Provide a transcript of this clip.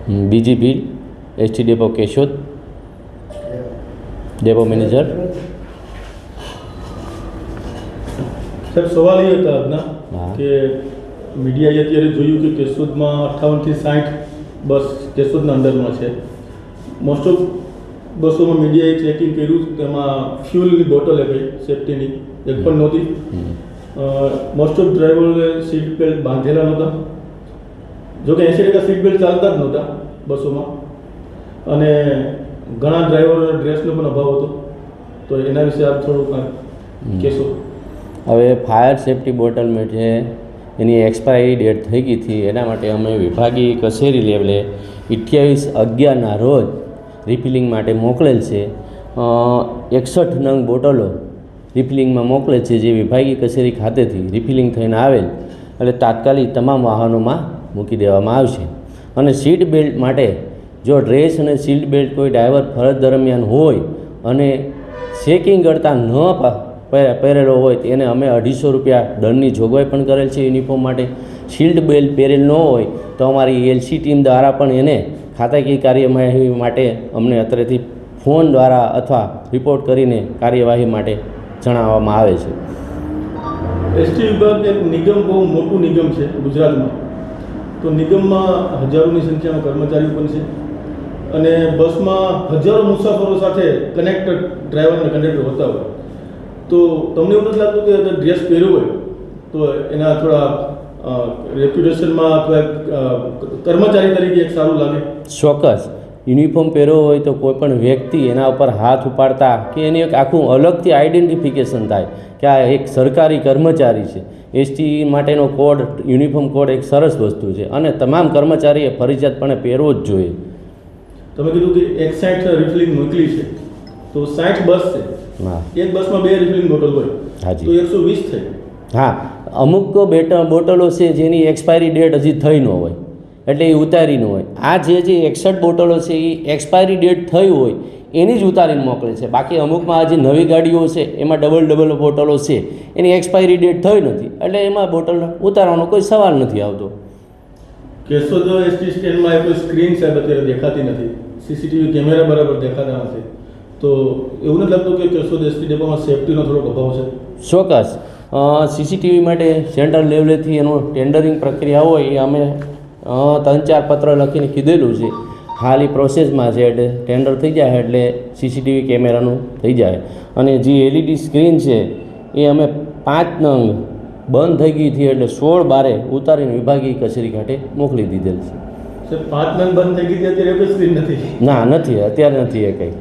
બીજી Bhil ST depot Keshod, depot manager. સાહેબ સવાલ એ હતા આજના હા. કે મીડિયાએ અત્યારે જોયું કે કેશોદમાં 58 થી 60 બસ કેશોદના અંડરમાં છે. મોસ્ટ ઓફ બસોમાં મીડિયાએ ચેકિંગ કર્યું, તેમાં ફ્યુલની બોટલ એ ભાઈ સેફ્ટીની એક પણ નહોતી. મોસ્ટ ઓફ ડ્રાઈવરોએ સીટ બેલ્ટ બાંધેલા નહોતા. જોકે 80% સીટ બેલ્ટ ચાલતા જ નહોતા બસોમાં, અને ઘણા ડ્રાઈવરોને ડ્રેસનો પણ અભાવ હતો. તો એના વિશે આપ થોડુંક કહેશો. હવે ફાયર સેફ્ટી બોટલ છે એની એક્સપાયરી ડેટ થઈ ગઈ હતી. એના માટે અમે વિભાગીય કચેરી લેવલે 28/11ના રોજ રિફિલિંગ માટે મોકલેલ છે. 61 નંગ બોટલો રિફિલિંગમાં મોકલે છે, જે વિભાગીય કચેરી ખાતેથી રિફિલિંગ થઈને આવેલ એટલે તાત્કાલિક તમામ વાહનોમાં મૂકી દેવામાં આવશે. અને સીટ બેલ્ટ માટે જો ડ્રેસ અને સીટ બેલ્ટ કોઈ ડ્રાઈવર ફરજ દરમિયાન હોય અને ચેકિંગ કરતાં ન પહેરેલો હોય તો એને અમે 250 રૂપિયા દંડની જોગવાઈ પણ કરેલ છે યુનિફોર્મ માટે. સીટ બેલ્ટ પહેરેલ ન હોય તો અમારી એલસી ટીમ દ્વારા પણ એને ખાતાકીય કાર્યવાહી માટે અમને અત્રેથી ફોન દ્વારા અથવા રિપોર્ટ કરીને કાર્યવાહી માટે જણાવવામાં આવે છે. એસટી વિભાગ એક નિગમ, બહુ મોટું નિગમ છે ગુજરાતમાં. તો નિગમમાં હજારોની સંખ્યામાં કર્મચારીઓ પણ છે, અને બસમાં હજારો મુસાફરો સાથે કનેક્ટર ડ્રાઈવર અને કંડક્ટર હોતા હોય. તો તમને એવું નથી લાગતું કે અગર ડ્રેસ પહેર્યો હોય તો એના થોડા રેપ્યુટેશનમાં અથવા કર્મચારી તરીકે એક સારું લાગે? ચોક્કસ. યુનિફોર્મ પહેર્યો હોય તો કોઈ પણ વ્યક્તિ એના ઉપર હાથ ઉપાડતા કે એની એક આખું અલગથી આઈડેન્ટિફિકેશન થાય કે આ એક સરકારી કર્મચારી છે. એસટી માટેનો કોડ, યુનિફોર્મ કોડ એક સરસ વસ્તુ છે અને તમામ કર્મચારીએ ફરજિયાતપણે પહેરવો જ જોઈએ. તમે કીધું કે 61 રિફિલિંગ મોકલી છે, તો 60 બસ છે. હા, એક બસમાં 2 રિફિલિંગ બોટલ હોય, હાજી. તો 120 થાય. હા, અમુક બોટલો છે જેની એક્સપાયરી ડેટ હજી થઈ ન હોય એટલે એ ઉતારી ન હોય. આ જે 61 બોટલો છે એ એક્સપાયરી ડેટ થઈ હોય એની જ ઉતારીને મોકલે છે. બાકી અમુકમાં હજી નવી ગાડીઓ છે એમાં ડબલ બોટલો છે, એની એક્સપાયરી ડેટ થઈ નથી એટલે એમાં બોટલ ઉતારવાનો કોઈ સવાલ નથી આવતો. કેશોદ એસટી સ્ટેન્ડમાં કોઈ સ્ક્રીન સાહેબ અત્યારે દેખાતી નથી, સીસીટીવી કેમેરા બરાબર દેખાતા નથી. તો એવું નથી લાગતું કે કેશોદ એસટી ડેપોમાં સેફ્ટીનો થોડોક અભાવ છે? ચોક્કસ. સીસીટીવી માટે સેન્ટ્રલ લેવલેથી એનું ટેન્ડરિંગ પ્રક્રિયા હોય એ અમે 3-4 પત્ર લખીને કીધેલું છે. હાલ એ પ્રોસેસમાં છે, એટલે ટેન્ડર થઈ જાય એટલે સીસીટીવી કેમેરાનું થઈ જાય. અને જે એલઈડી સ્ક્રીન છે એ અમે 5 નંગ બંધ થઈ ગઈ હતી એટલે 16/12 ઉતારીને વિભાગીય કચેરી ખાતે મોકલી દીધેલ છે. સર 5 નંગ બંધ થઈ ગઈ હતી, અત્યારે કોઈ સ્ક્રીન નથી? ના, નથી, અત્યારે નથી એ કંઈ.